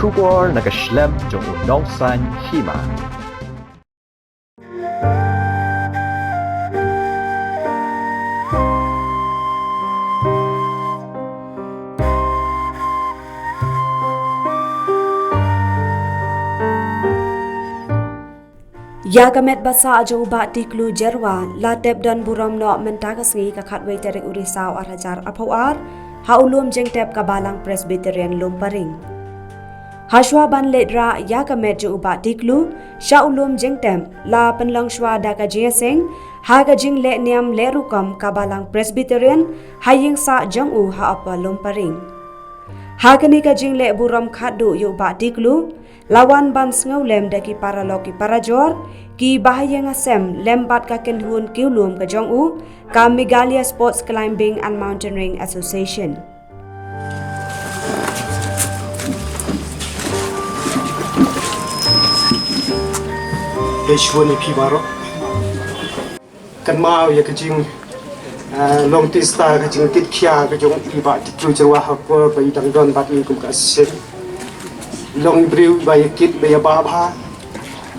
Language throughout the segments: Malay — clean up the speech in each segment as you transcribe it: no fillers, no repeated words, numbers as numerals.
Kubor nakaslem jong unongsan Hima. Yagamet basa ajo ubat tiklu jerwa latep dan buram no mentakas ngi ka Khatduh terek urisau arhajar apawar haulum jengtep kabalang Presbyterian lumparing. Hashwa ban ledra yagamet jo ubat tiklu shaulum jengtem la penlang shwa da ka jeseng ha ka jing le niam le rukam kabalang Presbyterian haying sa jangu ha apa lumparing. Ha kani ka jing le buram Khatduh yo ubat tiklu lawan ban sngaulem daki paraloki parajor ki bahaya ngasem lembat ka kenhun kiulum ka jongu ka Megalia Sports Climbing and Mountaineering Association. Beshwani pibaro kan mau ya kecing long tista kecing tit kia kejong iba tiklu jerwa hapur bayi dangdon bat ni kum kasen long briu bayi kit bayi babha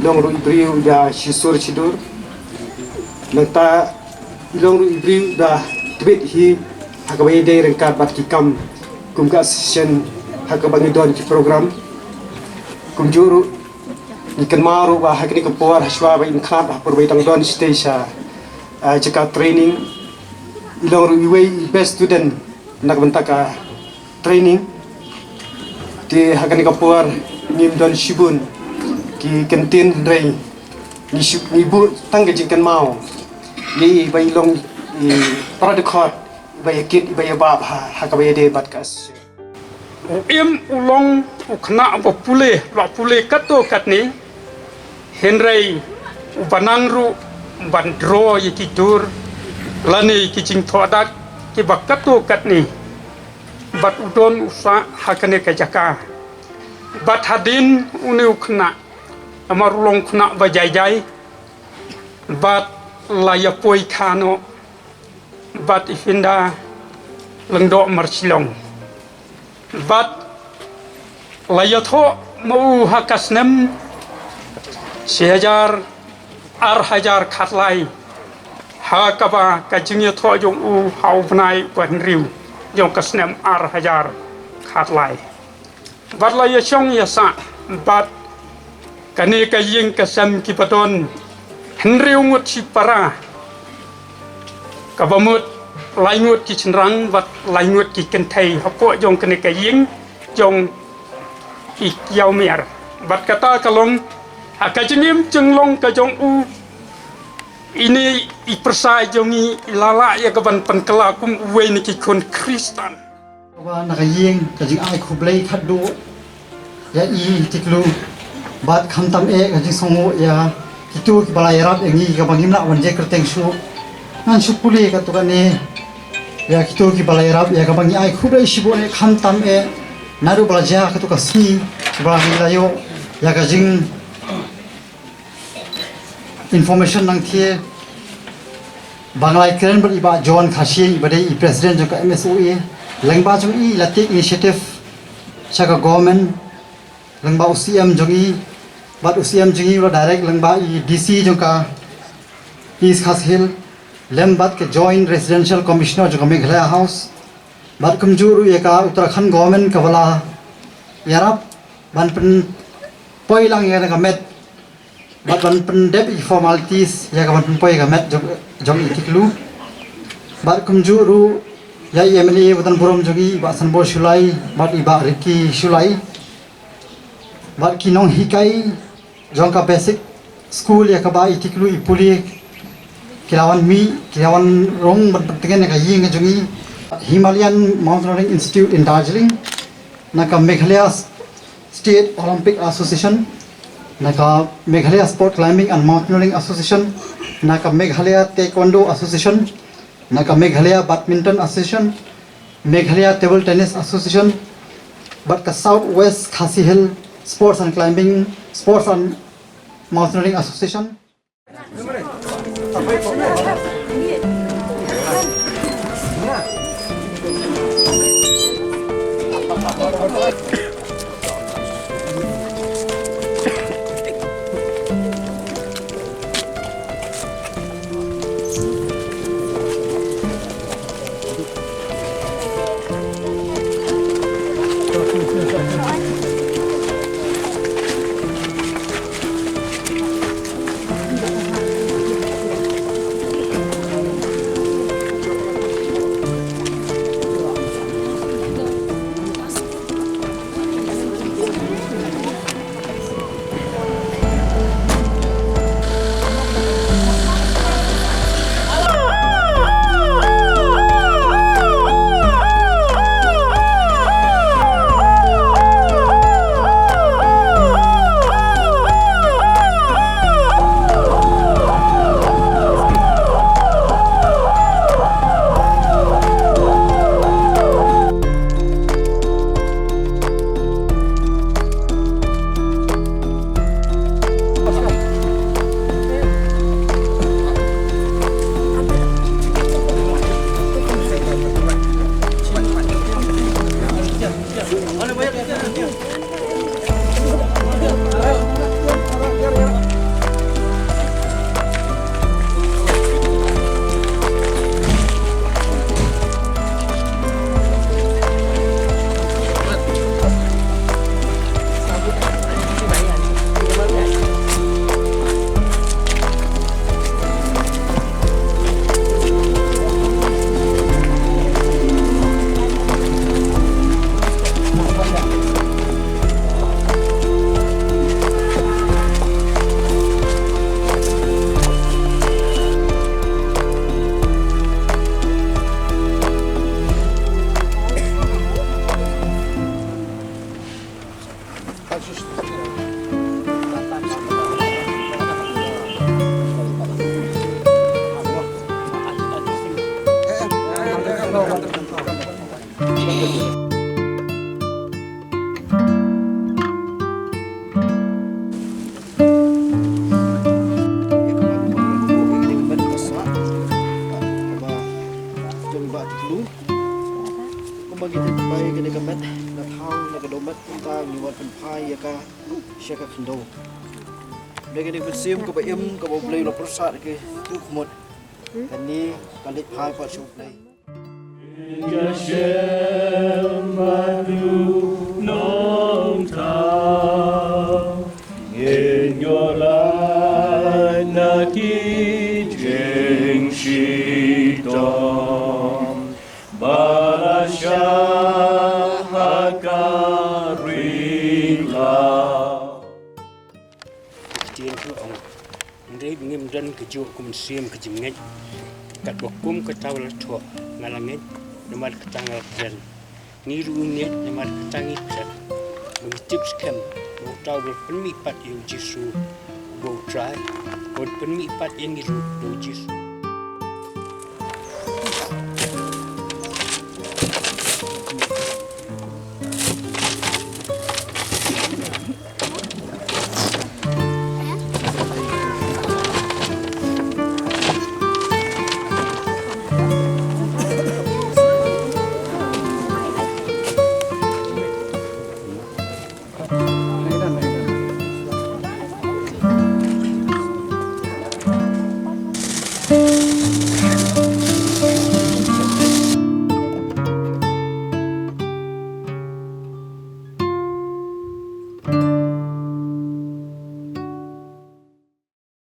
long ru briu da shisur chidur nanta long ru briu da tibet hi hakabai de rengkat bat kikam kum kasen hakabangi don ki program kum juru ikan maru bah hakni kepor haswa bayi Khlad hapur bayi dangdon station jika training long ru best student nak bentaka training di hakani kapur ngim don shibun ki kantin rei ni bu tangga jingkan mau ni bai long paradikot bai kit bai bab hakabai de batkas im ulong ukna popule la pule kato katni henrei banangru bandro yikitur lani kicing thodak ki bakato katni bat udon usa hakane kajaka bat hadin uni ukna amarulong khna bajai bat layapoi khano bat ifinda lengdo marsilong bat layatho mau hakasnem 1000 arhajar khatlai hakaba kajingya tho jong u haubnai ban riu jong kasnem arhajar khatlai bat la yachong yasa bat kani kaying kasam kipaton henriu ngut sipara kabamut laingut ki chenrang bat laingut ki kentai hapo jong kani kaying jong ikyau mer bat kata kalong akajingim jenglong ka jong u ini ipersai jongi ilala ya kaban penkela kum uwe ni kikon Kristen. Wa nakaying kajing ay kublay Khatduh ya i tiklu bat khamtam kajing songo ya itu balayarap engi kabangim na wanje kerteng su nan supule katukane ya kitu ki balayarap ya kabangi ay kublay shibone khamtam naru balaja katukasi balangi layo ya kajing information nang thie Banglai keren beriba John Khasi badai president juga MSOE lengba jong i latik initiative saka government lengba UCM jong i bat UCM jong i direct lengba i DC jong ka East Khas Hill lembat ke joint residential commissioner jong Meghalaya house bat kumjuru ye ka Uttarakhand government kabala yarap ban pen poilang ye ka met bat ban pendep formalities ya kawan pempoi gamet jong itiklu bat kumjuru ya MLA Butan Burom jogi bat sanbo sulai bat iba riki sulai bat kinong hikai jong ka basic school ya ka ba itiklu ipuli kilawan rong bat pentingan ka ying jongi Himalayan Mountaineering Institute in Darjeeling naka Meghalaya State Olympic Association naka Meghalaya Sport Climbing and Mountaineering Association, naka Meghalaya Taekwondo Association, naka Meghalaya Badminton Association, Meghalaya Table Tennis Association, but the Southwest Khasi Hill Sports and Climbing, Sports and Mountaineering Association. Syaka Khlad. Mereka ni bersim ke bayam ke bau beli lapor sat ke tu kumut. Dan ni balik hai pak syuk ni. Yashem madu nong tao in your life naki jeng shitom barashah hakarila. Kejadian tu ông đây ngim dan kejuk kumsiam kejimnget kat bokum ketawal thua ngalanget nomor ketangal dan ni runet nomor ketangi pet mengitip skem mau tahu berpenmipat yang jisu bau try berpenmipat yang itu jisu